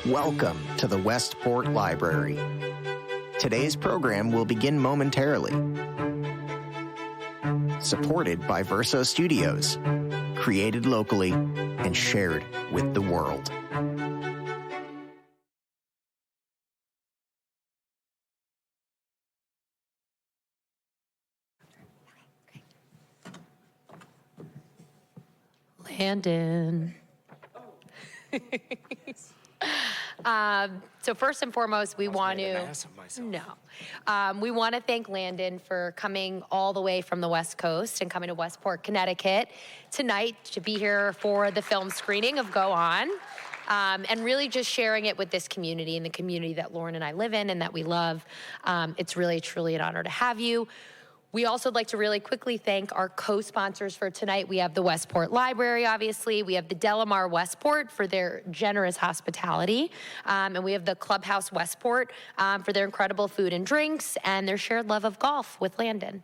Welcome to the Westport Library. Today's program will begin momentarily. Supported by Verso Studios, created locally and shared with the world. Landon. So first and foremost, we want to thank Landon for coming all the way from the West Coast and coming to Westport, Connecticut tonight to be here for the film screening of Go On, and really just sharing it with this community and the community that Lauren and I live in and that we love. It's really, truly an honor to have you. We also would like to really quickly thank our co-sponsors for tonight. We have the Westport Library, obviously. We have the Delamar Westport for their generous hospitality. And we have the Clubhouse Westport for their incredible food and drinks and their shared love of golf with Landon.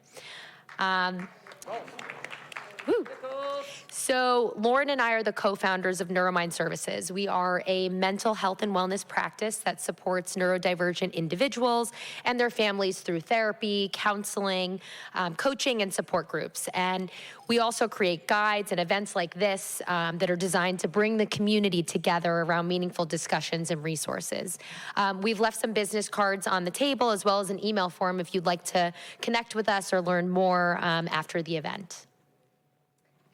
So Lauren and I are the co-founders of NeuroMind Services. We are a mental health and wellness practice that supports neurodivergent individuals and their families through therapy, counseling, coaching, and support groups. And we also create guides and events like this that are designed to bring the community together around meaningful discussions and resources. We've left some business cards on the table as well as an email form if you'd like to connect with us or learn more after the event.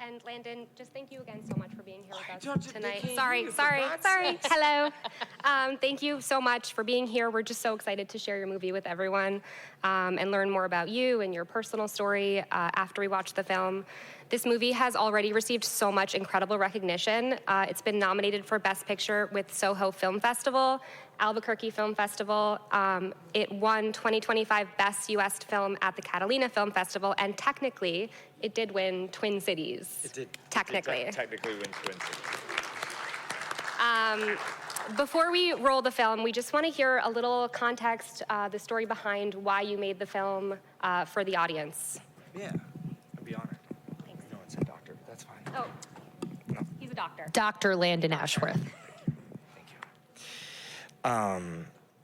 And Landon, just thank you again so much for being here with us tonight. Sorry. Hello. Thank you so much for being here. We're just so excited to share your movie with everyone and learn more about you and your personal story after we watch the film. This movie has already received so much incredible recognition. It's been nominated for Best Picture with Soho Film Festival, Albuquerque Film Festival. It won 2025 Best U.S. Film at the Catalina Film Festival, and technically, it did win Twin Cities. It did. Technically. It did technically win Twin Cities. Before we roll the film, we just want to hear a little context, the story behind why you made the film for the audience. Yeah, I'd be honored. Thanks. No one said doctor, but that's fine. Oh, No. he's a doctor. Dr. Landon Ashworth.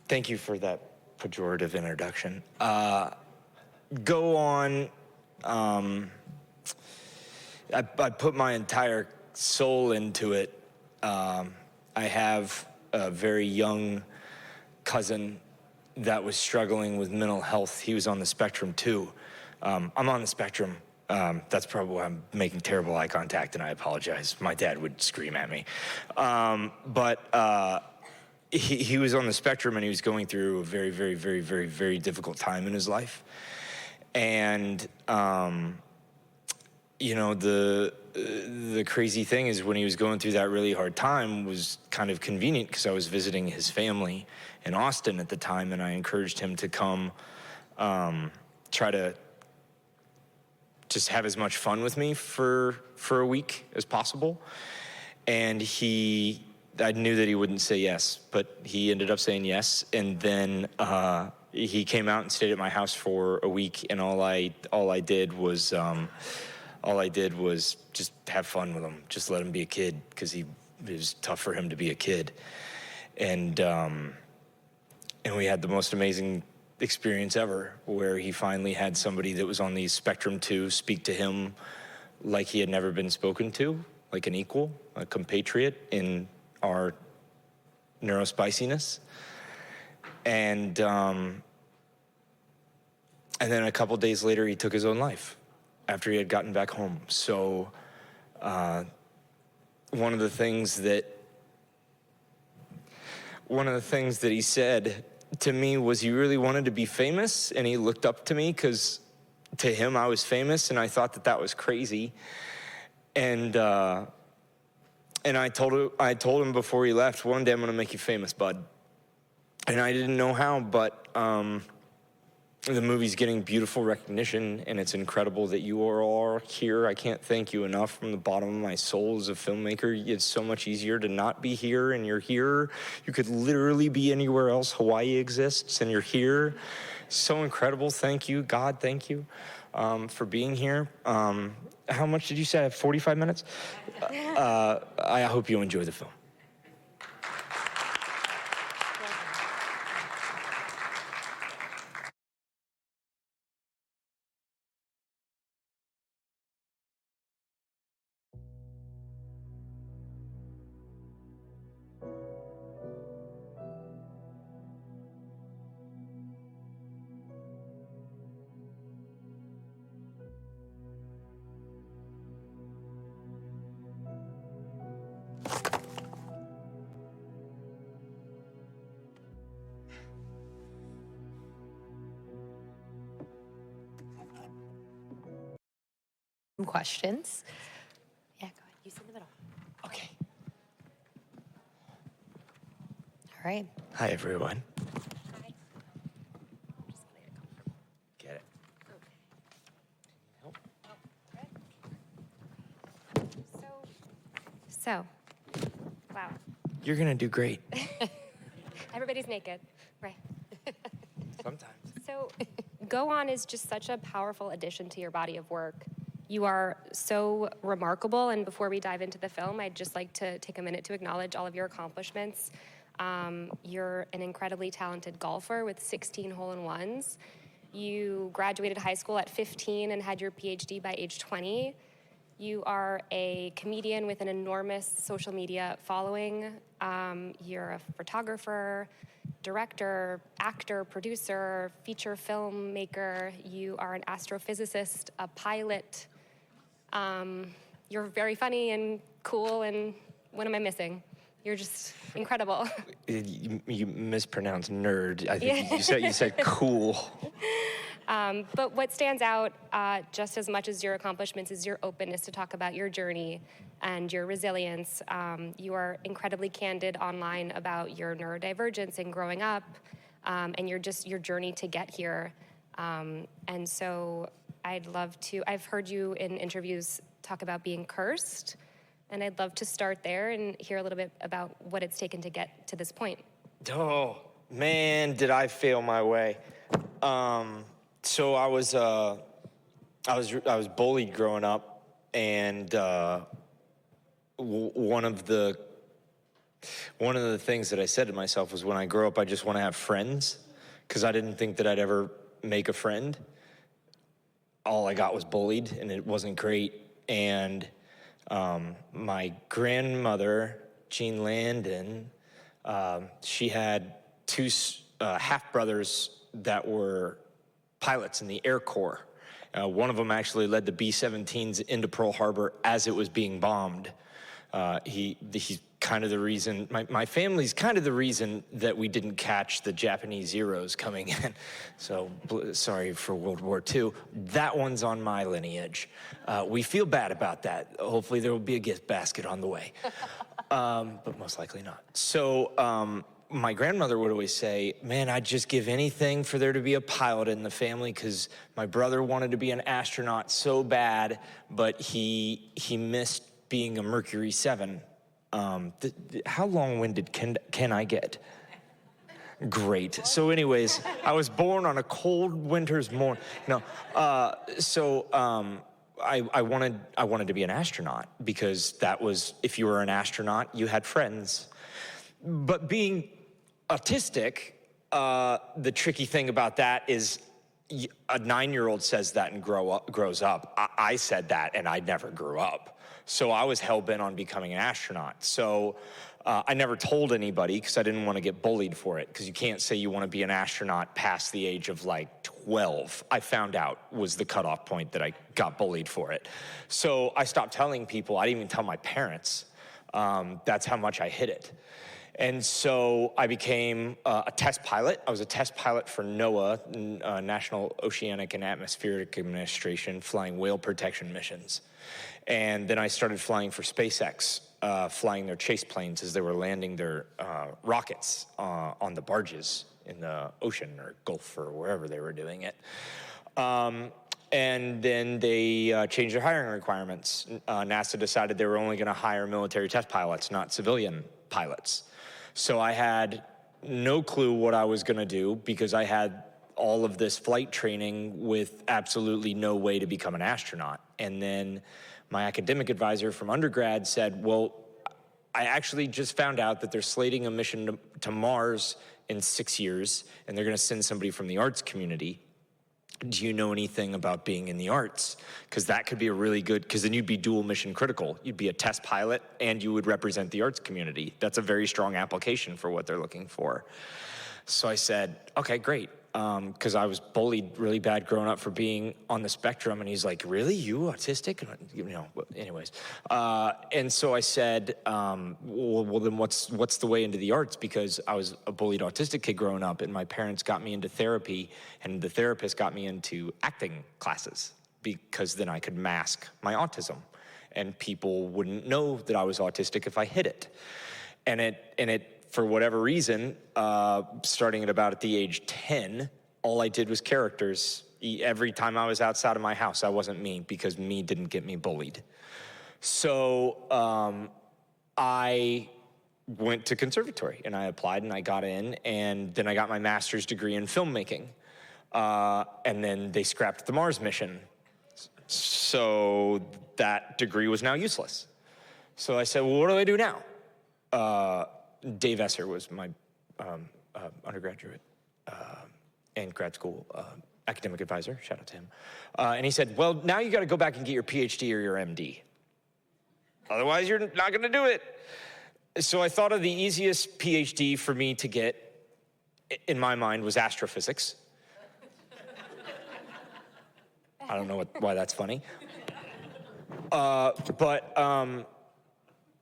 Thank you for that pejorative introduction. Go On. I put my entire soul into it. I have a very young cousin that was struggling with mental health. He was on the spectrum too. I'm on the spectrum. That's probably why I'm making terrible eye contact, and I apologize. My dad would scream at me. He was on the spectrum, and he was going through a very, very, very, very, very difficult time in his life. And, you know, the crazy thing is when he was going through that really hard time was kind of convenient because I was visiting his family in Austin at the time, and I encouraged him to come try to just have as much fun with me for a week as possible. And I knew that he wouldn't say yes, but he ended up saying yes. And then he came out and stayed at my house for a week, and all I did was just have fun with him, just let him be a kid, because it was tough for him to be a kid. And we had the most amazing experience ever, where he finally had somebody that was on the spectrum to speak to him like he had never been spoken to, like an equal, a compatriot in our neurospiciness. And then a couple days later, he took his own life after he had gotten back home. So one of the things that he said to me was he really wanted to be famous, and he looked up to me because to him I was famous, and I thought that was crazy. And I told him before he left, one day I'm gonna make you famous, bud. And I didn't know how, but the movie's getting beautiful recognition, and it's incredible that you are all here. I can't thank you enough from the bottom of my soul as a filmmaker. It's so much easier to not be here, and you're here. You could literally be anywhere else. Hawaii exists, and you're here. So incredible. Thank you, God. Thank you for being here. How much did you say? I have 45 minutes? I hope you enjoy the film. Some questions. Yeah, go ahead. You sit in the middle. Okay. All right. Hi, everyone. Hi. Get it. So, wow. You're gonna do great. Everybody's naked. Right. Sometimes. So, Go On is just such a powerful addition to your body of work. You are so remarkable, and before we dive into the film, I'd just like to take a minute to acknowledge all of your accomplishments. You're an incredibly talented golfer with 16 hole-in-ones. You graduated high school at 15 and had your PhD by age 20. You are a comedian with an enormous social media following. You're a photographer, director, actor, producer, feature filmmaker. You are an astrophysicist, a pilot. You're very funny and cool, and what am I missing? You're just incredible. You mispronounced nerd. I think you said cool. But what stands out just as much as your accomplishments is your openness to talk about your journey and your resilience. You are incredibly candid online about your neurodivergence and growing up, and your journey to get here. And so I've heard you in interviews talk about being cursed, and I'd love to start there and hear a little bit about what it's taken to get to this point. Oh, man, did I fail my way. So I was bullied growing up, and one of the things that I said to myself was, when I grow up, I just want to have friends, because I didn't think that I'd ever make a friend. All I got was bullied, and it wasn't great. And my grandmother, Jean Landon, she had two half-brothers that were pilots in the Air Corps. One of them actually led the B-17s into Pearl Harbor as it was being bombed. He's kind of the reason, my family's kind of the reason that we didn't catch the Japanese Zeros coming in. So, sorry for World War II. That one's on my lineage. We feel bad about that. Hopefully there will be a gift basket on the way. But most likely not. So, my grandmother would always say, man, I'd just give anything for there to be a pilot in the family, because my brother wanted to be an astronaut so bad, but he missed being a Mercury 7. How long-winded can I get? Great. So anyways, I was born on a cold winter's morning. No, I wanted to be an astronaut, because that was, if you were an astronaut, you had friends. But being autistic, the tricky thing about that is a 9-year-old says that and grows up. I said that and I never grew up. So I was hell-bent on becoming an astronaut. So I never told anybody, because I didn't want to get bullied for it, because you can't say you want to be an astronaut past the age of like 12. I found out was the cutoff point that I got bullied for it. So I stopped telling people. I didn't even tell my parents. That's how much I hid it. And so I became a test pilot. I was a test pilot for NOAA, National Oceanic and Atmospheric Administration, flying whale protection missions. And then I started flying for SpaceX, flying their chase planes as they were landing their rockets on the barges in the ocean or Gulf or wherever they were doing it. And then they changed their hiring requirements. NASA decided they were only going to hire military test pilots, not civilian pilots. So I had no clue what I was going to do, because I had all of this flight training with absolutely no way to become an astronaut. And then my academic advisor from undergrad said, well, I actually just found out that they're slating a mission to Mars in 6 years, and they're going to send somebody from the arts community. Do you know anything about being in the arts? Because that could be a really good, because then you'd be dual mission critical. You'd be a test pilot and you would represent the arts community. That's a very strong application for what they're looking for. So I said, okay, great. Because I was bullied really bad growing up for being on the spectrum. And he's like, really? You autistic? You know, anyways. And so I said, well, then what's the way into the arts? Because I was a bullied autistic kid growing up, and my parents got me into therapy, and the therapist got me into acting classes. because then I could mask my autism, and people wouldn't know that I was autistic if I hid it. And it for whatever reason, starting at the age 10, all I did was characters. Every time I was outside of my house, I wasn't me, because me didn't get me bullied. So I went to conservatory, and I applied, and I got in, and then I got my master's degree in filmmaking. And then they scrapped the Mars mission. So that degree was now useless. So I said, well, what do I do now? Dave Esser was my undergraduate and grad school academic advisor, shout out to him. And he said, well, now you gotta go back and get your PhD or your MD. Otherwise, you're not gonna do it. So I thought of the easiest PhD for me to get, in my mind, was astrophysics. I don't know why that's funny.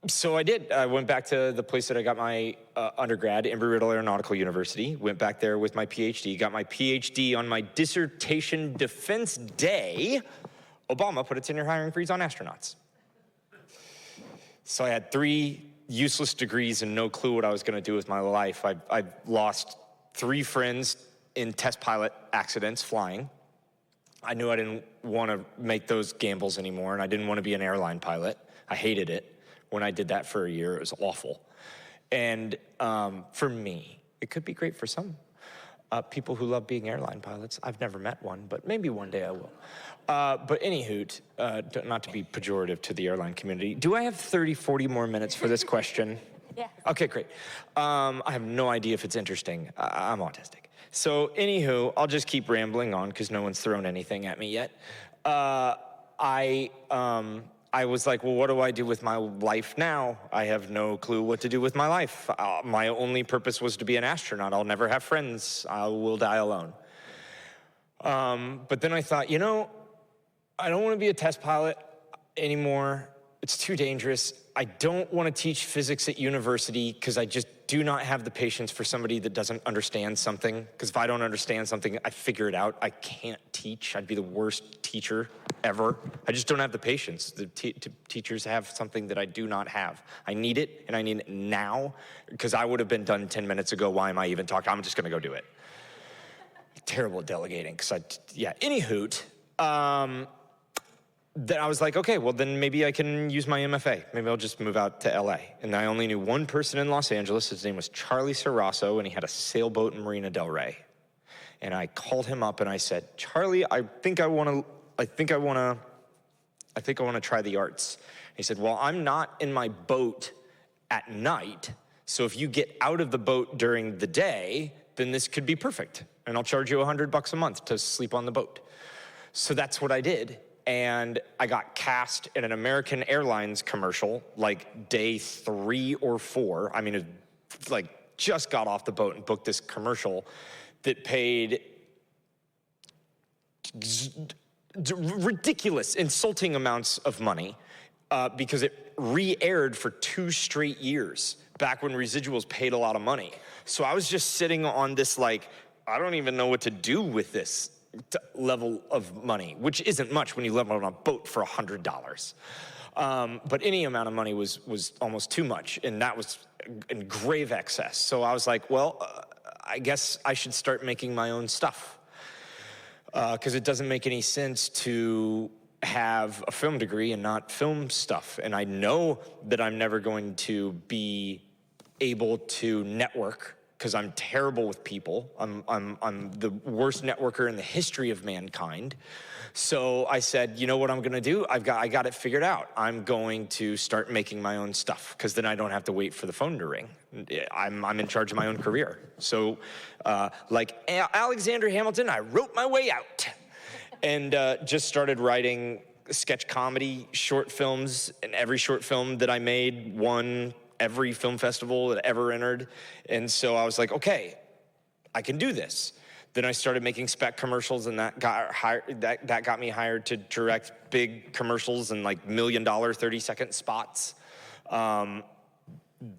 So I did. I went back to the place that I got my undergrad, Embry-Riddle Aeronautical University, went back there with my PhD, got my PhD on my dissertation defense day. Obama put a 10-year hiring freeze on astronauts. So I had 3 useless degrees and no clue what I was gonna do with my life. I've lost 3 friends in test pilot accidents flying. I knew I didn't want to make those gambles anymore, and I didn't want to be an airline pilot. I hated it. When I did that for a year, it was awful. And for me, it could be great for some people who love being airline pilots. I've never met one, but maybe one day I will. But anywho, not to be pejorative to the airline community, do I have 30, 40 more minutes for this question? Yeah. Okay, great. I have no idea if it's interesting. I'm autistic. So anywho, I'll just keep rambling on because no one's thrown anything at me yet. I was like, well, what do I do with my life now? I have no clue what to do with my life. My only purpose was to be an astronaut. I'll never have friends. I will die alone. But then I thought, you know, I don't want to be a test pilot anymore. It's too dangerous. I don't want to teach physics at university because I just do not have the patience for somebody that doesn't understand something. Because if I don't understand something, I figure it out. I can't teach. I'd be the worst teacher ever. I just don't have the patience. The teachers have something that I do not have. I need it, and I need it now, because I would have been done 10 minutes ago. Why am I even talking? I'm just going to go do it. Terrible at delegating. Anywho, then I was like, okay, well, then maybe I can use my MFA. Maybe I'll just move out to LA. And I only knew one person in Los Angeles. His name was Charlie Sarrasso, and he had a sailboat in Marina del Rey. And I called him up and I said, Charlie, I think I want to try the arts. He said, well, I'm not in my boat at night, so if you get out of the boat during the day, then this could be perfect. And I'll charge you $100 a month to sleep on the boat. So that's what I did. And I got cast in an American Airlines commercial, like day 3 or 4. I mean, it like just got off the boat and booked this commercial that paid ridiculous, insulting amounts of money because it re-aired for 2 straight years, back when residuals paid a lot of money. So I was just sitting on this, like, I don't even know what to do with this level of money, which isn't much when you live on a boat for $100. But any amount of money was almost too much, and that was in grave excess. So I was like, well, I guess I should start making my own stuff, because it doesn't make any sense to have a film degree and not film stuff. And I know that I'm never going to be able to network, because I'm terrible with people. I'm the worst networker in the history of mankind. So I said, you know what I'm gonna do? I got it figured out. I'm going to start making my own stuff, because then I don't have to wait for the phone to ring. I'm in charge of my own career. So like Alexander Hamilton, I wrote my way out and just started writing sketch comedy, short films, and every short film that I made won every film festival that ever entered. And so I was like, okay, I can do this. Then I started making spec commercials, and that got me hired to direct big commercials and like $1 million 30-second spots.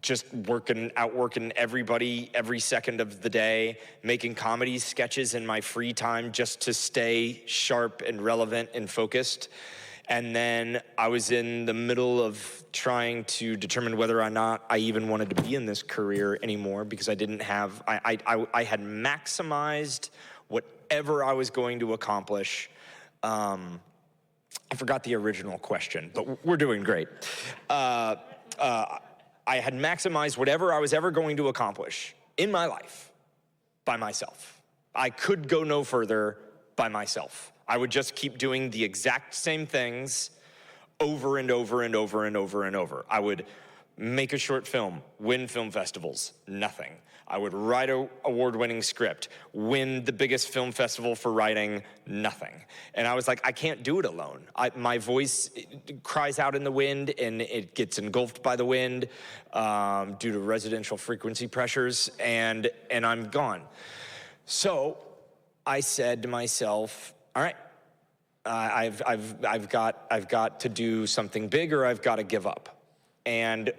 just outworking everybody every second of the day, making comedy sketches in my free time just to stay sharp and relevant and focused. And then I was in the middle of trying to determine whether or not I even wanted to be in this career anymore, because I didn't have, I had maximized whatever I was going to accomplish. I forgot the original question, but we're doing great. I had maximized whatever I was ever going to accomplish in my life by myself. I could go no further by myself. I would just keep doing the exact same things over and over and over and over and over. I would make a short film, win film festivals, nothing. I would write an award-winning script, win the biggest film festival for writing, nothing. And I was like, I can't do it alone. My voice cries out in the wind, and it gets engulfed by the wind due to residential frequency pressures, and I'm gone. So I said to myself, all right, I've got to do something big, or I've got to give up. And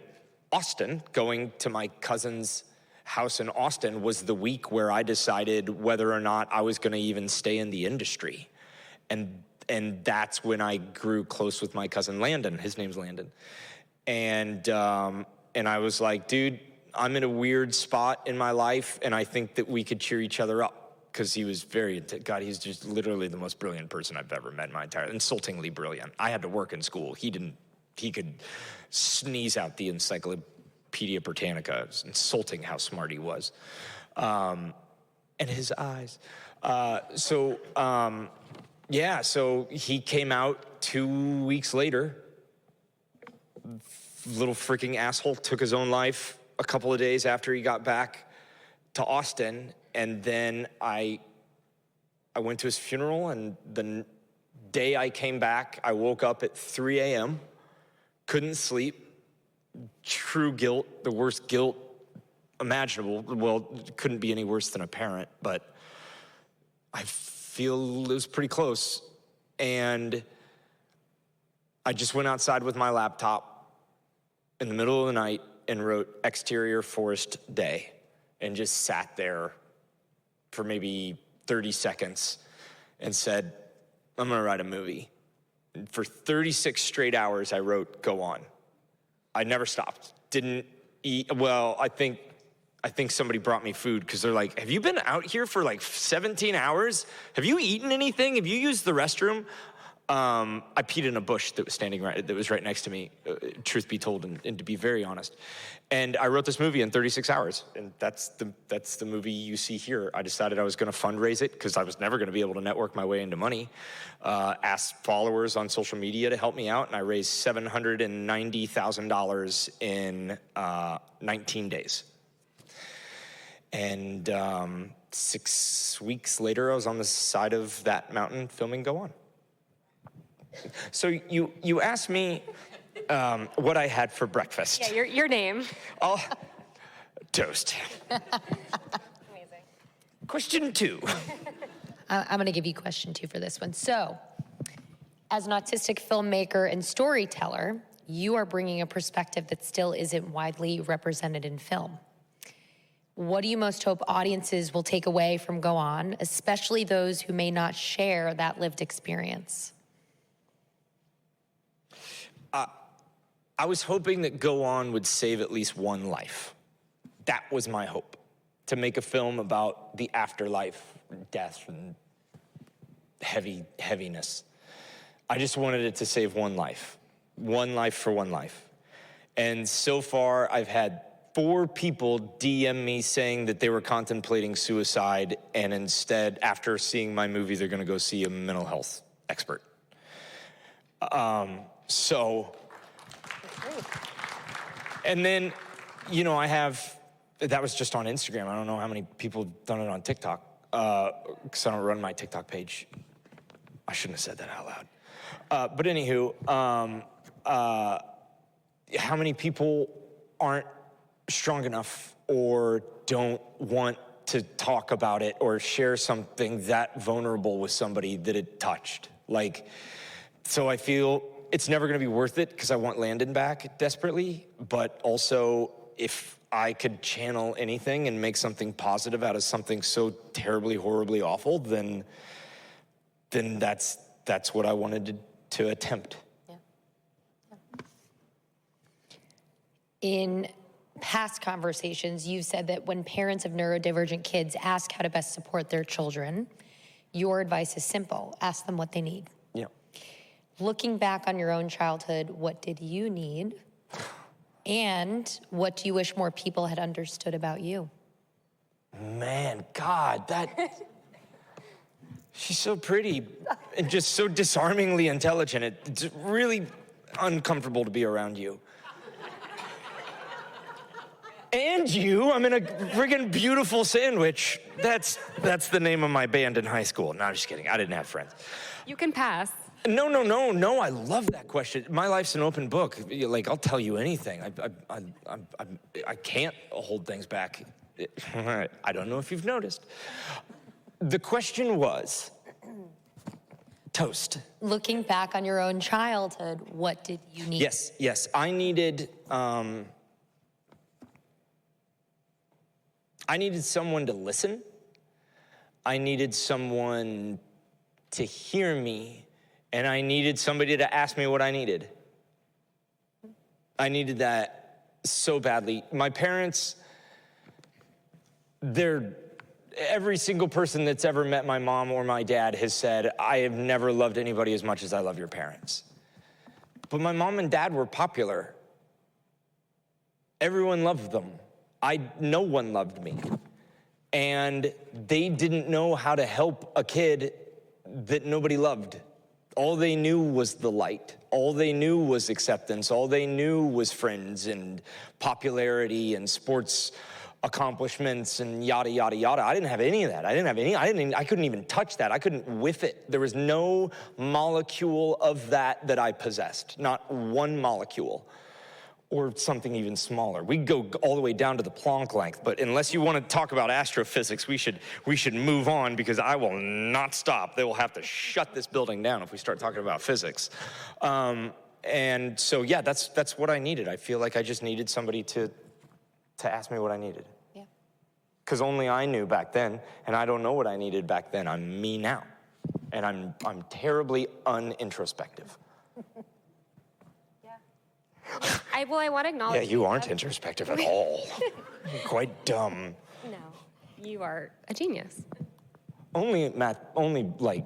Austin, going to my cousin's house in Austin, was the week where I decided whether or not I was going to even stay in the industry. And that's when I grew close with my cousin Landon. His name's Landon. And I was like, dude, I'm in a weird spot in my life, and I think that we could cheer each other up. Because he was he's just literally the most brilliant person I've ever met in my entire, insultingly brilliant. I had to work in school. He could sneeze out the Encyclopedia Britannica. It was insulting how smart he was. And his eyes. So he came out 2 weeks later. Little freaking asshole took his own life a couple of days after he got back to Austin. And then I went to his funeral, and the day I came back, I woke up at 3 a.m., couldn't sleep, true guilt, the worst guilt imaginable. Well, it couldn't be any worse than a parent, but I feel it was pretty close. And I just went outside with my laptop in the middle of the night and wrote exterior forest day, and just sat there for maybe 30 seconds and said, I'm gonna write a movie. And for 36 straight hours, I wrote, go on. I never stopped, didn't eat. Well, I think somebody brought me food, because they're like, have you been out here for like 17 hours? Have you eaten anything? Have you used the restroom? I peed in a bush that was right next to me, truth be told, and to be very honest. And I wrote this movie in 36 hours, and that's the movie you see here. I decided I was gonna fundraise it, because I was never gonna be able to network my way into money. Asked followers on social media to help me out, and I raised $790,000 in 19 days. And 6 weeks later, I was on the side of that mountain filming Go On. So you asked me what I had for breakfast. Yeah, your name. Oh, toast. Amazing. Question 2. I'm going to give you question 2 for this one. So, as an autistic filmmaker and storyteller, you are bringing a perspective that still isn't widely represented in film. What do you most hope audiences will take away from Go On, especially those who may not share that lived experience? I was hoping that Go On would save at least one life. That was my hope, to make a film about the afterlife, death, and heaviness. I just wanted it to save one life for one life. And so far, I've had 4 people DM me saying that they were contemplating suicide, and instead, after seeing my movie, they're gonna go see a mental health expert. And then, that was just on Instagram. I don't know how many people have done it on TikTok, because I don't run my TikTok page. I shouldn't have said that out loud. But anywho, how many people aren't strong enough or don't want to talk about it or share something that vulnerable with somebody that it touched? So I feel it's never gonna be worth it, because I want Landon back desperately, but also if I could channel anything and make something positive out of something so terribly, horribly awful, then that's what I wanted to attempt. Yeah. In past conversations, you've said that when parents of neurodivergent kids ask how to best support their children, your advice is simple: ask them what they need. Yeah. Looking back on your own childhood, what did you need? And what do you wish more people had understood about you? Man, God, she's so pretty and just so disarmingly intelligent. It's really uncomfortable to be around you. And you, I'm in a friggin' beautiful sandwich. That's the name of my band in high school. No, I'm just kidding. I didn't have friends. You can pass. No, I love that question. My life's an open book. Like, I'll tell you anything. I can't hold things back. I don't know if you've noticed. The question was, toast. Looking back on your own childhood, what did you need? Yes. I needed someone to listen. I needed someone to hear me. And I needed somebody to ask me what I needed. I needed that so badly. My parents, every single person that's ever met my mom or my dad has said, I have never loved anybody as much as I love your parents. But my mom and dad were popular. Everyone loved them. No one loved me. And they didn't know how to help a kid that nobody loved. All they knew was the light. All they knew was acceptance. All they knew was friends and popularity and sports accomplishments and yada, yada, yada. I didn't have any of that. I couldn't even touch that. I couldn't whiff it. There was no molecule of that I possessed. Not one molecule. Or something even smaller. We go all the way down to the Planck length, but unless you want to talk about astrophysics, we should move on, because I will not stop. They will have to shut this building down if we start talking about physics. And so, yeah, that's what I needed. I feel like I just needed somebody to ask me what I needed. Yeah. Because only I knew back then, and I don't know what I needed back then. I'm me now, and I'm terribly unintrospective. I want to acknowledge. Yeah, you aren't introspective at all. You're quite dumb. No, you are a genius. Only like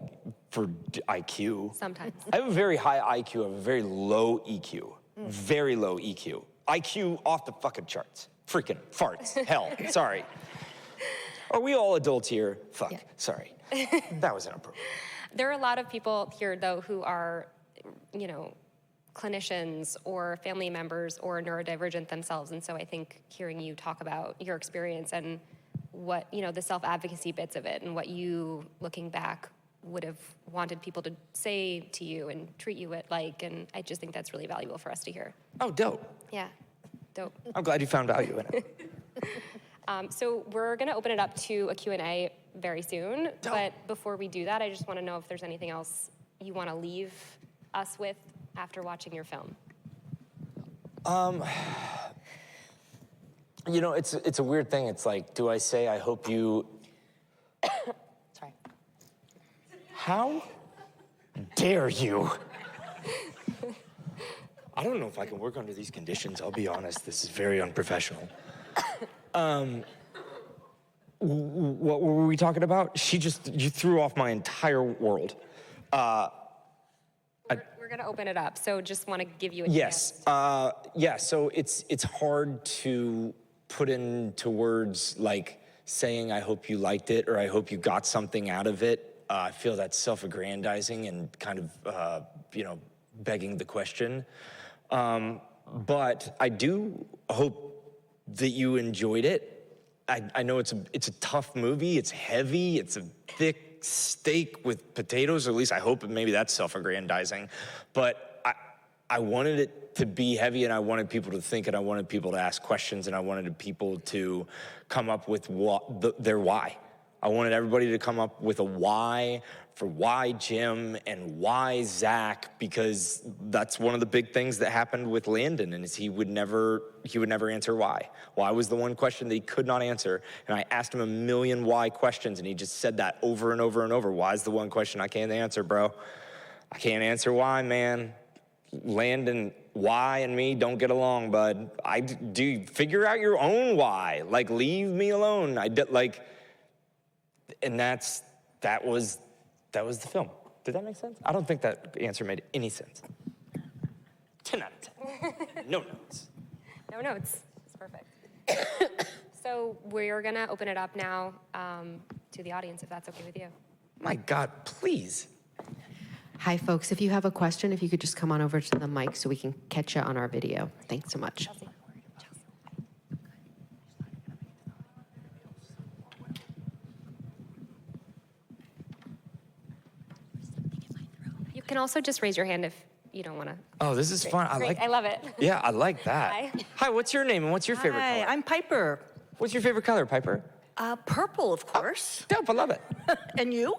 for IQ. Sometimes. I have a very high IQ. I have a very low EQ. Very low EQ. IQ off the fucking charts. Freaking farts. Hell. Sorry. Are we all adults here? Fuck. Yeah. Sorry. That was inappropriate. There are a lot of people here, though, who are, clinicians or family members or neurodivergent themselves. And so I think hearing you talk about your experience and what, the self-advocacy bits of it and what you, looking back, would have wanted people to say to you and treat you like, and I just think that's really valuable for us to hear. Oh, dope. Yeah, dope. I'm glad you found value in it. So we're gonna open it up to a Q&A very soon. Dope. But before we do that, I just wanna know if there's anything else you wanna leave us with after watching your film. It's a weird thing. It's like, do I say, I hope you... Sorry. How dare you? I don't know if I can work under these conditions. I'll be honest. This is very unprofessional. What were we talking about? You threw off my entire world. We're gonna open it up, so just want to give you a chance. Yes. So it's hard to put into words like saying, I hope you liked it, or I hope you got something out of it. I feel that's self-aggrandizing and kind of, begging the question. But I do hope that you enjoyed it. I know it's a tough movie. It's heavy. It's a thick steak with potatoes, or at least I hope maybe that's self-aggrandizing. But I wanted it to be heavy, and I wanted people to think, and I wanted people to ask questions, and I wanted people to come up with their why. I wanted everybody to come up with a why for why Jim and why Zach, because that's one of the big things that happened with Landon, and is he would never answer why. Why was the one question that he could not answer, and I asked him a million why questions, and he just said that over and over and over. Why is the one question I can't answer, bro? I can't answer why, man. Landon, why and me don't get along, bud. Do figure out your own why. Like, leave me alone. And that was the film. Did that make sense? I don't think that answer made any sense. 10 out of 10. No notes. No notes. It's perfect. So we're going to open it up now to the audience, if that's okay with you. My God, please. Hi, folks. If you have a question, if you could just come on over to the mic so we can catch you on our video. Thanks so much. Chelsea. You can also just raise your hand if you don't want to. Oh, this is fun. I love it. Yeah, I like that. Hi. Hi, what's your name and what's your favorite Hi, color? I'm Piper. What's your favorite color, Piper? Purple, of course. Dope, I love it. And you?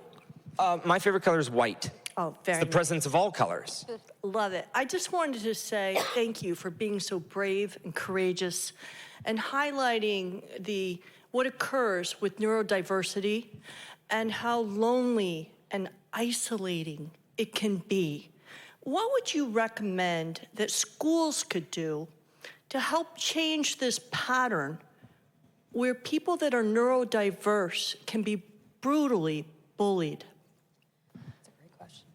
My favorite color is white. Oh, very It's the presence of all colors. Love it. I just wanted to say thank you for being so brave and courageous and highlighting what occurs with neurodiversity and how lonely and isolating it can be. What would you recommend that schools could do to help change this pattern where people that are neurodiverse can be brutally bullied?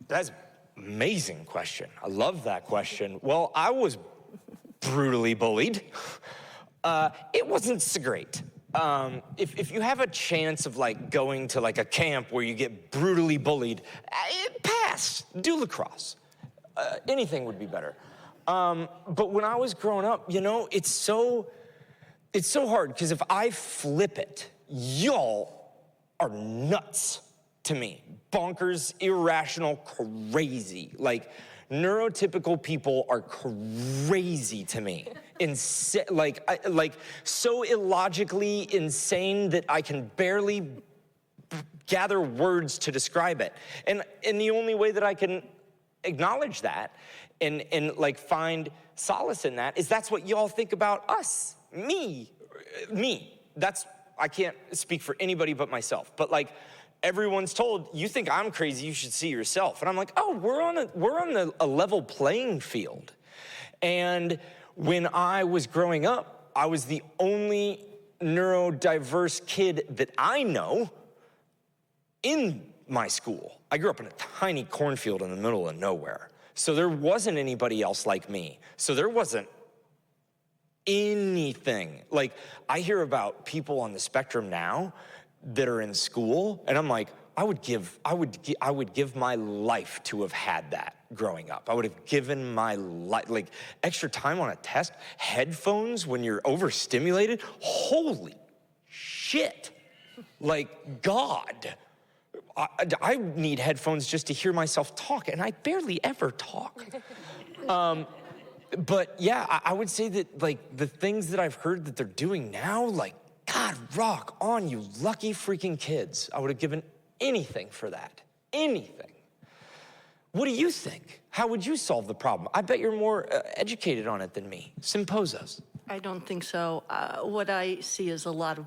That's an amazing question. I love that question. Well, I was brutally bullied. It wasn't so great. If you have a chance of going to a camp where you get brutally bullied, pass, do lacrosse. Anything would be better. But when I was growing up, it's so hard, because if I flip it, y'all are nuts to me. Bonkers, irrational, crazy. Neurotypical people are crazy to me. So illogically insane that I can barely gather words to describe it. And the only way that I can acknowledge that and find solace in that is that's what y'all think about us, me. I can't speak for anybody but myself, but everyone's told, you think I'm crazy, you should see yourself. And I'm like, oh, we're on a level playing field. And when I was growing up, I was the only neurodiverse kid that I know in my school. I grew up in a tiny cornfield in the middle of nowhere. So there wasn't anybody else like me. So there wasn't anything. I hear about people on the spectrum now that are in school, and I'm like, I would give my life to have had that growing up. I would have given my life, extra time on a test, headphones when you're overstimulated. Holy shit. God. I need headphones just to hear myself talk, and I barely ever talk. But yeah, I would say that the things that I've heard that they're doing now, God, rock on, you lucky freaking kids. I would have given anything for that. Anything. What do you think? How would you solve the problem? I bet you're more educated on it than me. Simpose us. I don't think so. What I see is a lot of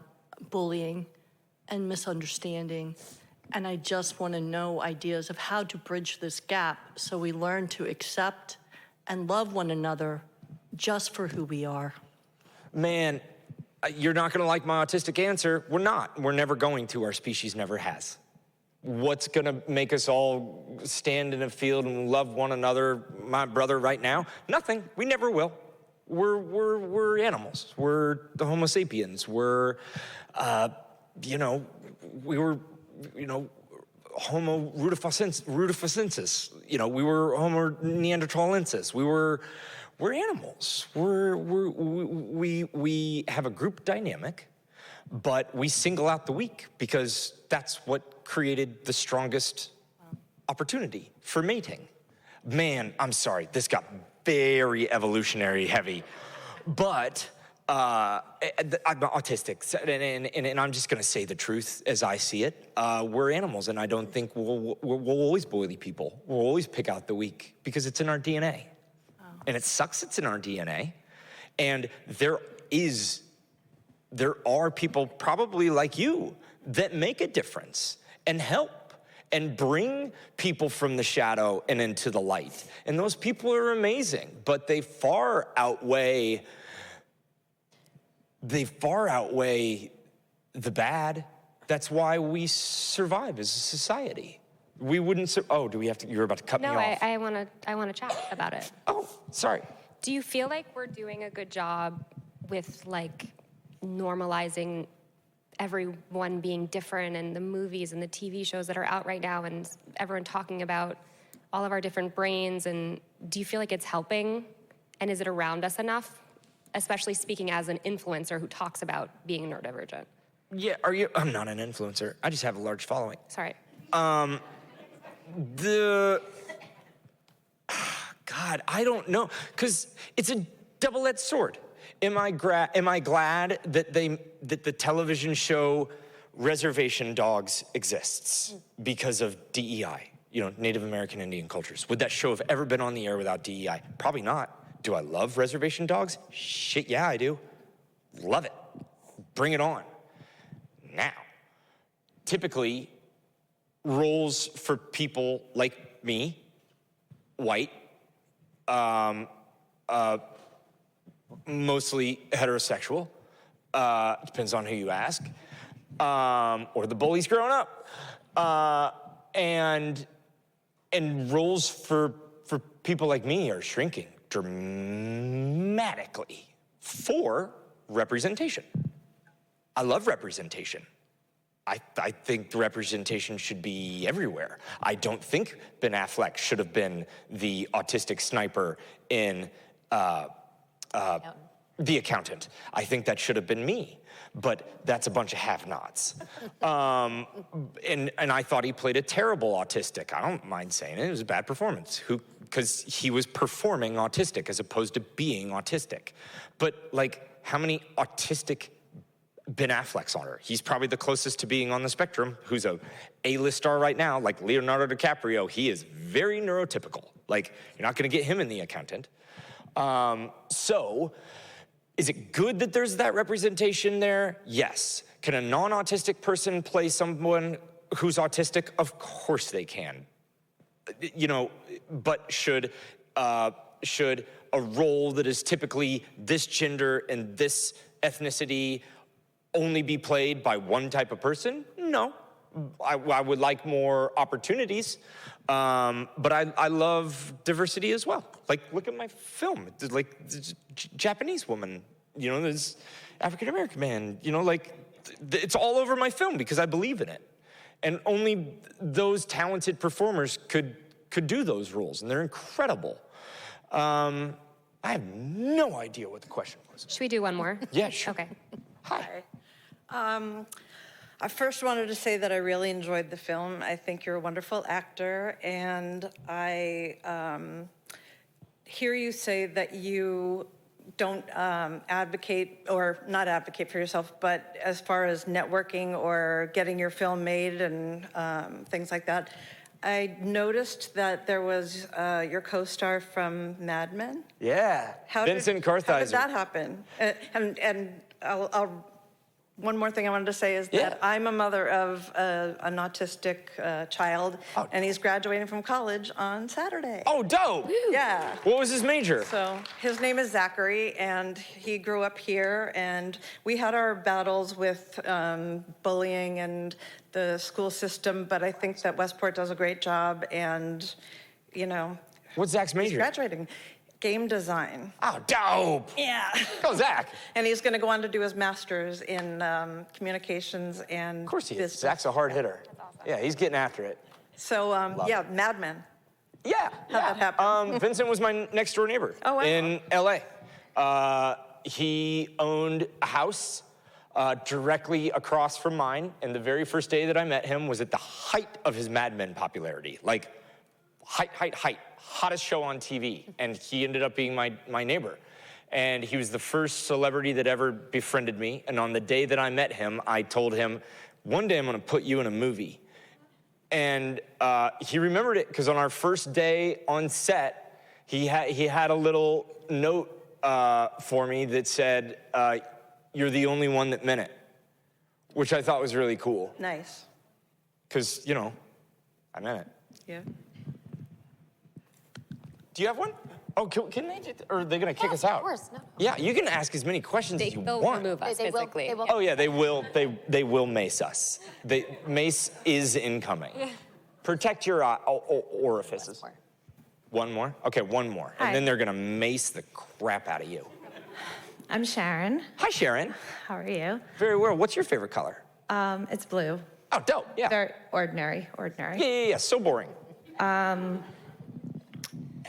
bullying and misunderstanding. And I just want to know ideas of how to bridge this gap so we learn to accept and love one another just for who we are. Man, you're not going to like my autistic answer. We're not. We're never going to. Our species never has. What's going to make us all stand in a field and love one another, my brother, right now? Nothing. We never will. We're animals. We're the Homo sapiens. We're, we were, Homo rudolfensis. We were Homo neanderthalensis. We're animals. We have a group dynamic, but we single out the weak because that's what created the strongest opportunity for mating. Man, I'm sorry, this got very evolutionary heavy, but I'm autistic, and I'm just gonna say the truth as I see it. We're animals, and I don't think we'll always bully people. We'll always pick out the weak, because it's in our DNA. Oh. And it sucks it's in our DNA. And there are people probably like you that make a difference and help and bring people from the shadow and into the light. And those people are amazing, but they far outweigh the bad. That's why we survive as a society. We wouldn't, oh, do we have to, you're about to cut me off. No, I want to chat about it. Oh, sorry. Do you feel like we're doing a good job with like normalizing everyone being different, and the movies and the TV shows that are out right now, and everyone talking about all of our different brains? And do you feel like it's helping? And is it around us enough? Especially speaking as an influencer who talks about being neurodivergent. Yeah, I'm not an influencer. I just have a large following. Sorry. God, I don't know, because it's a double-edged sword. Am I glad that the television show Reservation Dogs exists because of DEI, Native American Indian cultures? Would that show have ever been on the air without DEI? Probably not. Do I love Reservation Dogs? Shit, yeah, I do. Love it. Bring it on. Now, typically, roles for people like me, white, mostly heterosexual, depends on who you ask, or the bullies growing up, and roles for people like me are shrinking dramatically for representation. I love representation. I think the representation should be everywhere. I don't think Ben Affleck should have been the autistic sniper in The Accountant. I think that should have been me, but that's a bunch of have-nots. And I thought he played a terrible autistic. I don't mind saying it. It was a bad performance. Because he was performing autistic as opposed to being autistic. But like, how many autistic Ben Affleck's on her? He's probably the closest to being on the spectrum, who's a A-list star right now, like Leonardo DiCaprio. He is very neurotypical. Like, you're not gonna get him in The Accountant. So, is it good that there's that representation there? Yes. Can a non-autistic person play someone who's autistic? Of course they can. But should a role that is typically this gender and this ethnicity only be played by one type of person? No. I would like more opportunities, but I love diversity as well. Like, look at my film. Like, Japanese woman, there's African-American man, it's all over my film because I believe in it. And only those talented performers could do those roles, and they're incredible. I have no idea what the question was. Should we do one more? Yeah, sure. Okay. Hi. I first wanted to say that I really enjoyed the film. I think you're a wonderful actor, and I hear you say that you don't advocate, or not advocate for yourself, but as far as networking or getting your film made and things like that. I noticed that there was your co-star from Mad Men. Yeah, Vincent Kartheiser. How did that happen? And I'll one more thing I wanted to say is that I'm a mother of an autistic child, and he's graduating from college on Saturday. Oh, dope! Yeah. What was his major? So his name is Zachary, and he grew up here, and we had our battles with bullying and the school system, but I think that Westport does a great job, and, What's Zach's major? He's graduating. Game design. Oh, dope! Yeah. Go, Zach! And he's going to go on to do his master's in communications and Of course he is. business. Zach's a hard hitter. That's awesome. Yeah, he's getting after it. So, yeah, Mad Men. Yeah. How'd that happen? Vincent was my next door neighbor in LA. He owned a house directly across from mine, and the very first day that I met him was at the height of his Mad Men popularity. Like, height. Hottest show on TV, and he ended up being my neighbor. And he was the first celebrity that ever befriended me. And on the day that I met him, I told him, one day I'm gonna put you in a movie. And he remembered it because on our first day on set, he had a little note for me that said, "You're the only one that meant it," which I thought was really cool. Nice. Because, you know, I meant it. Yeah. Do you have one? Oh, can they, or are they gonna kick us out? Of course, no. Yeah, you can ask as many questions as you They'll want. remove us physically. They will. Oh yeah, they will mace us. Mace is incoming. Protect your orifices. One more? Okay, one more. Hi. And then they're gonna mace the crap out of you. I'm Sharon. Hi, Sharon. How are you? Very well. What's your favorite color? It's blue. Oh, dope, yeah. They're ordinary. Yeah, so boring.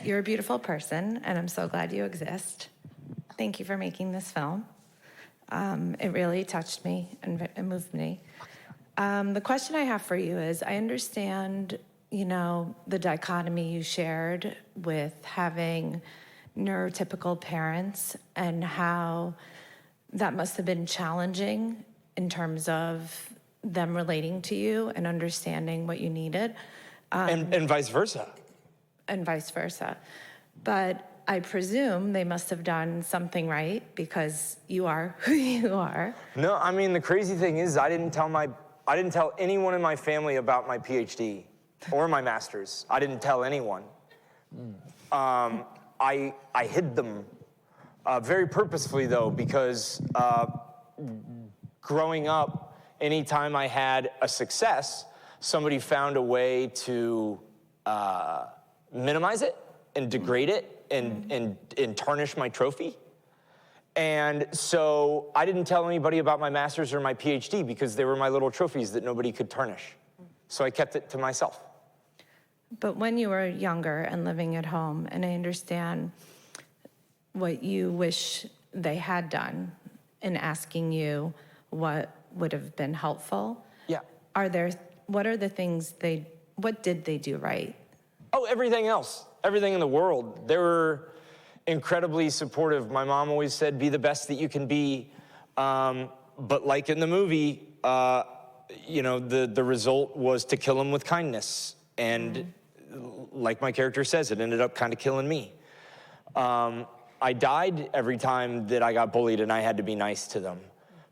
You're a beautiful person, and I'm so glad you exist. Thank you for making this film. It really touched me and moved me. The question I have for you is, I understand, you know, the dichotomy you shared with having neurotypical parents and how that must have been challenging in terms of them relating to you and understanding what you needed. And vice versa. And vice versa. But I presume they must have done something right because you are who you are. No, I mean, the crazy thing is I didn't tell anyone in my family about my PhD or my master's. I didn't tell anyone. I hid them very purposefully, though, because growing up, anytime I had a success, somebody found a way to minimize it and degrade it and tarnish my trophy. And so I didn't tell anybody about my master's or my PhD because they were my little trophies that nobody could tarnish. So I kept it to myself. But when you were younger and living at home, and I understand what you wish they had done in asking you what would have been helpful. Yeah. What did they do right? Oh, everything else, everything in the world. They were incredibly supportive. My mom always said, be the best that you can be. But like in the movie, you know, the result was to kill him with kindness. And like my character says, it ended up kind of killing me. I died every time that I got bullied and I had to be nice to them.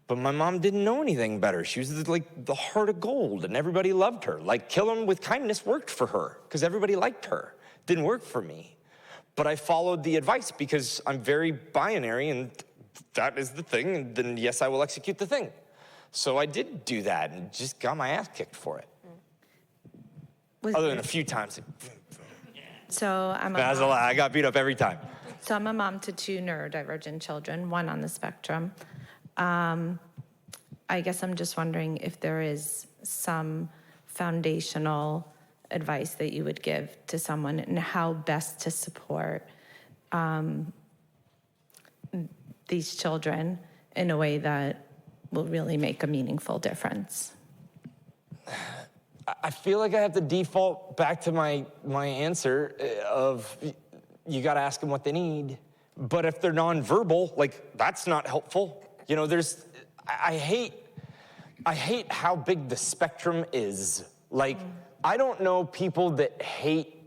But my mom didn't know anything better. She was like the heart of gold and everybody loved her. Like kill them with kindness worked for her because everybody liked her. Didn't work for me. But I followed the advice because I'm very binary and that is the thing. And then yes, I will execute the thing. So I did do that and just got my ass kicked for it. Other than a few times. So That's a lie. I got beat up every time. So I'm a mom to 2 neurodivergent children, 1 on the spectrum. I guess I'm just wondering if there is some foundational advice that you would give to someone and how best to support these children in a way that will really make a meaningful difference. I feel like I have to default back to my answer of you got to ask them what they need. But if they're nonverbal, like that's not helpful. You know, I hate how big the spectrum is. Like, I don't know people that hate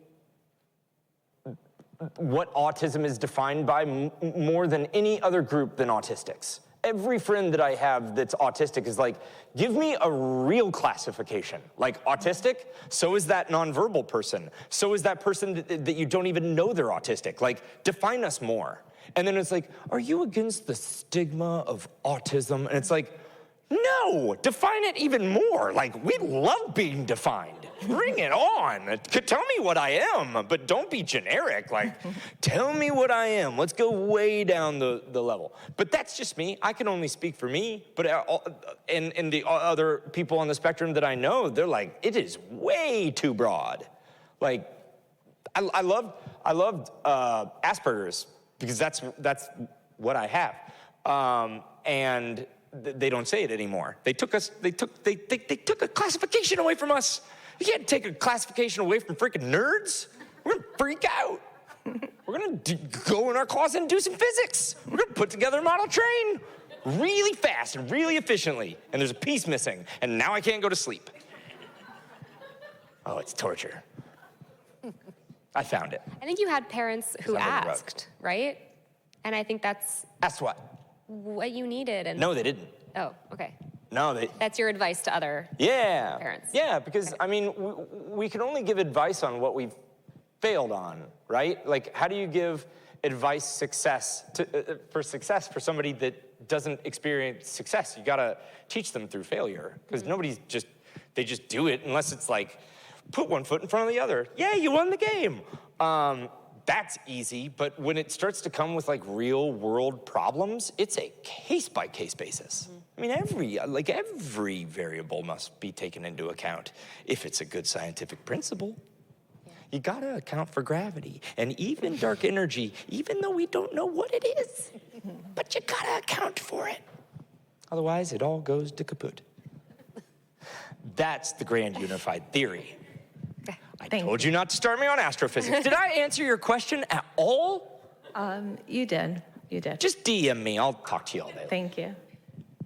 what autism is defined by more than any other group than autistics. Every friend that I have that's autistic is like, give me a real classification. Like autistic, so is that nonverbal person. So is that person that you don't even know they're autistic. Like, define us more. And then it's like, are you against the stigma of autism? And it's like, no, define it even more. Like, we love being defined. Bring it on. Tell me what I am, but don't be generic. Like, tell me what I am. Let's go way down the level. But that's just me. I can only speak for me. But and the other people on the spectrum that I know, they're like, it is way too broad. Like, I loved Asperger's because that's what I have. And they don't say it anymore. They took a classification away from us. You can't take a classification away from freaking nerds. We're gonna freak out. We're we're gonna go in our closet and do some physics. We're gonna put together a model train really fast and really efficiently. And there's a piece missing, and now I can't go to sleep. Oh, it's torture. I found it. I think you had parents who It's under the rug. asked, right? And I think that's Asked what? what you needed. And No, they didn't. Oh, okay. No, they. That's your advice to other Yeah. parents. Yeah, because I mean, we can only give advice on what we've failed on, right? Like, how do you give advice for success for somebody that doesn't experience success? You gotta teach them through failure, because they just do it unless it's like, put one foot in front of the other. Yeah, you won the game. That's easy, but when it starts to come with like real world problems, it's a case-by-case basis. I mean, every variable must be taken into account if it's a good scientific principle. You gotta account for gravity and even dark energy, even though we don't know what it is. But you gotta account for it. Otherwise, it all goes to kaput. That's the grand unified theory. I told you not to start me on astrophysics. Did I answer your question at all? You did. You did. Just DM me. I'll talk to you all day. Thank you.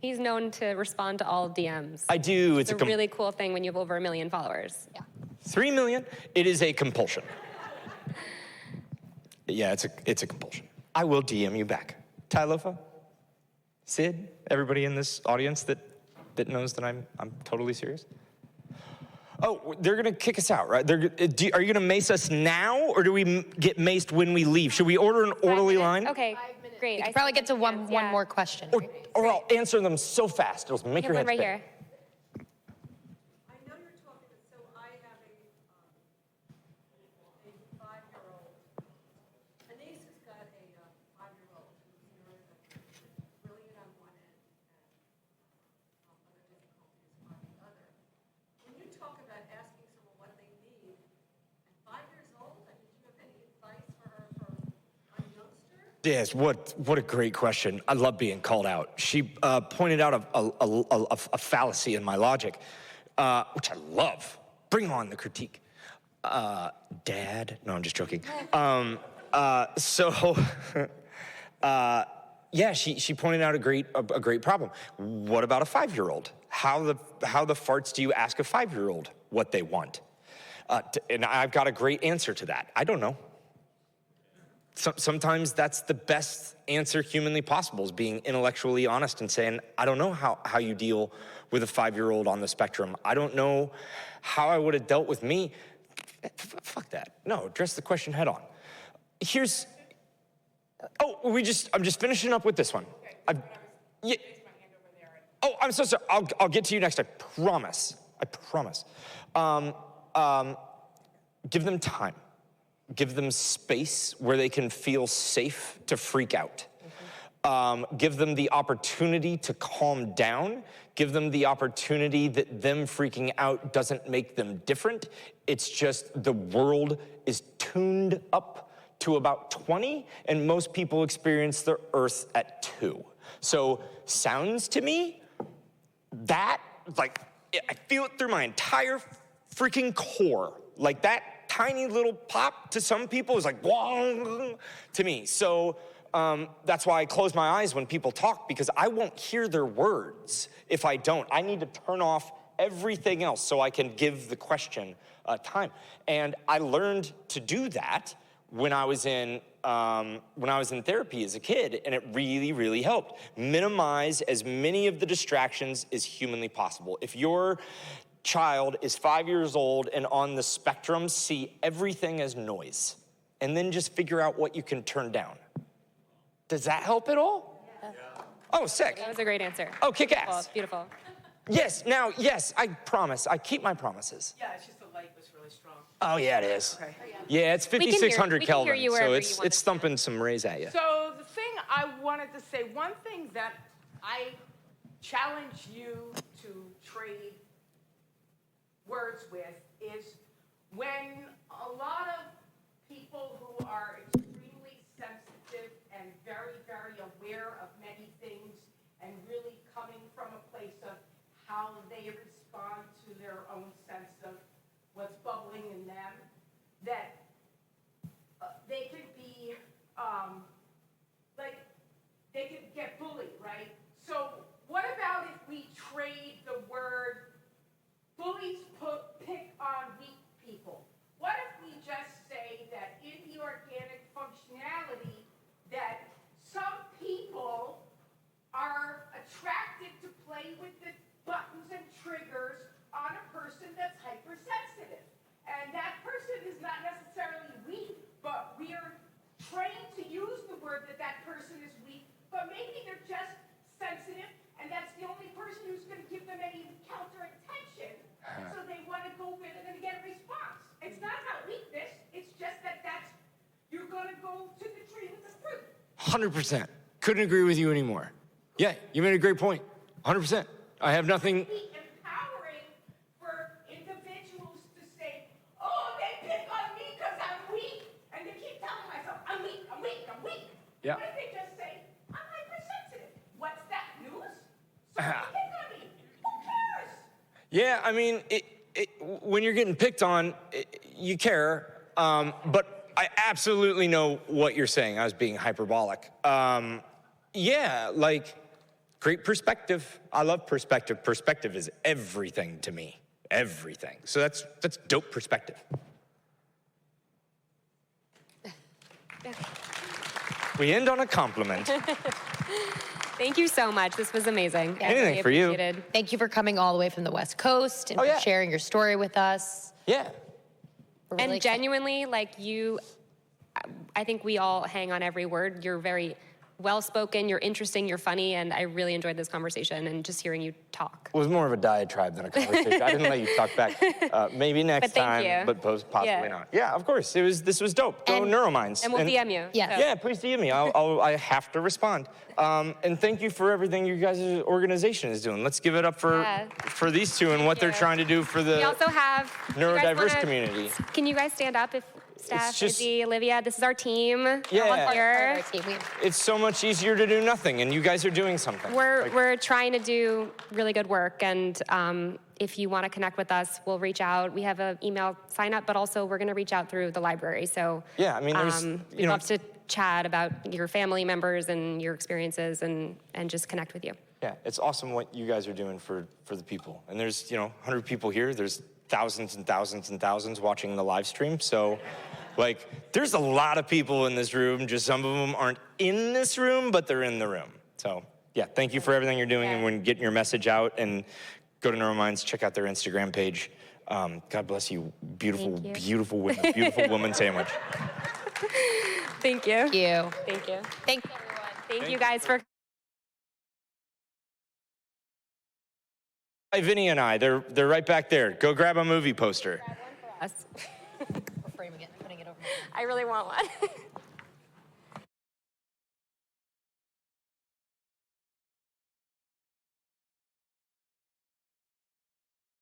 He's known to respond to all DMs. I do. It's a really cool thing when you have over 1 million followers. Yeah. 3 million? It is a compulsion. Yeah, it's a compulsion. I will DM you back. Tylofa, Sid, everybody in this audience that knows that I'm totally serious. Oh, they're gonna kick us out, right? Are you gonna mace us now, or do we get maced when we leave? Should we order an orderly line? Okay, great. You could probably get to one more question. Or I'll answer them so fast, it'll make your head right spin. here. I know you're talking, so I have a 5-year-old. Anise has got a 5-year-old who's brilliant on one end and other difficulties on the other. When you talk about asking someone what they need, at 5 years old, I mean, do you have any advice for her for a youngster? Yes, what a great question. I love being called out. She pointed out a fallacy in my logic, which I love. Bring on the critique. Dad? No, I'm just joking. Yeah, she pointed out a great problem. What about a 5-year-old? How the farts do you ask a 5-year-old what they want? And I've got a great answer to that. I don't know. Sometimes that's the best answer humanly possible, is being intellectually honest and saying, I don't know how you deal with a 5-year-old on the spectrum. I don't know how I would have dealt with me. Fuck that. No, address the question head on. I'm just finishing up with this one. Oh, I'm so sorry. I'll get to you next. I promise. Give them time. Give them space where they can feel safe to freak out. Give them the opportunity to calm down. Give them the opportunity that them freaking out doesn't make them different. It's just the world is tuned up to about 20, and most people experience the Earth at 2. So sounds to me that, like, I feel it through my entire freaking core. Like, that tiny little pop to some people is like, wong to me. So that's why I close my eyes when people talk, because I won't hear their words if I don't. I need to turn off everything else so I can give the question time. And I learned to do that when I was in therapy as a kid, and it really, really helped. Minimize as many of the distractions as humanly possible. If your child is 5 years old and on the spectrum, see everything as noise, and then just figure out what you can turn down. Does that help at all? Yeah. Oh, sick. That was a great answer. Oh, kick ass. Beautiful. Yes, I promise. I keep my promises. Yeah, it's just the light was really strong. Oh, yeah, it is. Okay. Yeah, it's 5,600 Kelvin, so it's to. thumping some rays at you. So the thing I wanted to say, one thing that I challenge you to trade words with is when a lot of people who are extremely sensitive and very, very aware of many things and really coming from a place of how they respond to their own sense of what's bubbling in them, that they could be and triggers on a person that's hypersensitive. And that person is not necessarily weak, but we are trained to use the word that that person is weak, but maybe they're just sensitive, and that's the only person who's going to give them any counter attention. So they want to go where they're going to get a response. It's not about weakness, it's just that you're going to go to the tree with the fruit. 100%. Couldn't agree with you anymore. Yeah, you made a great point. 100%. I have nothing. Empowering for individuals to say, oh, they pick on me because I'm weak. And they keep telling myself, I'm weak, I'm weak, I'm weak. Yeah. What if they just say, I'm hypersensitive? What's that, news? So they pick on me. Who cares? Yeah, I mean, when you're getting picked on, you care. But I absolutely know what you're saying. I was being hyperbolic. Yeah, like, great perspective. I love perspective. Perspective is everything to me. Everything. So that's dope perspective. We end on a compliment. Thank you so much. This was amazing. I Anything really for you. appreciate it. Thank you for coming all the way from the West Coast and Oh, yeah. for sharing your story with us. Yeah. We're really And excited. genuinely, like I think we all hang on every word. You're very well-spoken, you're interesting, you're funny, and I really enjoyed this conversation and just hearing you talk. It was more of a diatribe than a conversation. I didn't let you talk back. Maybe next But thank time, you. but possibly Yeah. not. Yeah, of course. This was dope. Go And- NeuroMinds. And we'll DM you. Yes. so. Yeah, please DM me. I have to respond. And thank you for everything you guys' organization is doing. Let's give it up for these two and what they're you. trying to do for the We also have you guys neurodiverse community. Can you guys stand up if staff, just- Izzy, Olivia, this is our team. Yeah. All Part of here. our team. It's so much easier to do nothing, and you guys are doing something. We're trying to do really good work, and if you want to connect with us, we'll reach out. We have an email sign up, but also we're going to reach out through the library. So Yeah, I mean, there's, we'd love to chat about your family members and your experiences, and just connect with you. Yeah, it's awesome what you guys are doing for the people. And there's 100 people here. There's thousands and thousands and thousands watching the live stream. So, like, there's a lot of people in this room. Just some of them aren't in this room, but they're in the room. So, yeah, thank you for everything you're doing and when getting your message out. And go to NeuroMinds, check out their Instagram page. God bless you, beautiful, Thank you. beautiful women, beautiful woman sandwich. Thank you. Thank you. Thank you. Thanks, everyone. Thank you guys for. Hi, Vinny and I, they're right back there. Go grab a movie poster. us. We're framing it and putting it over. I really want one.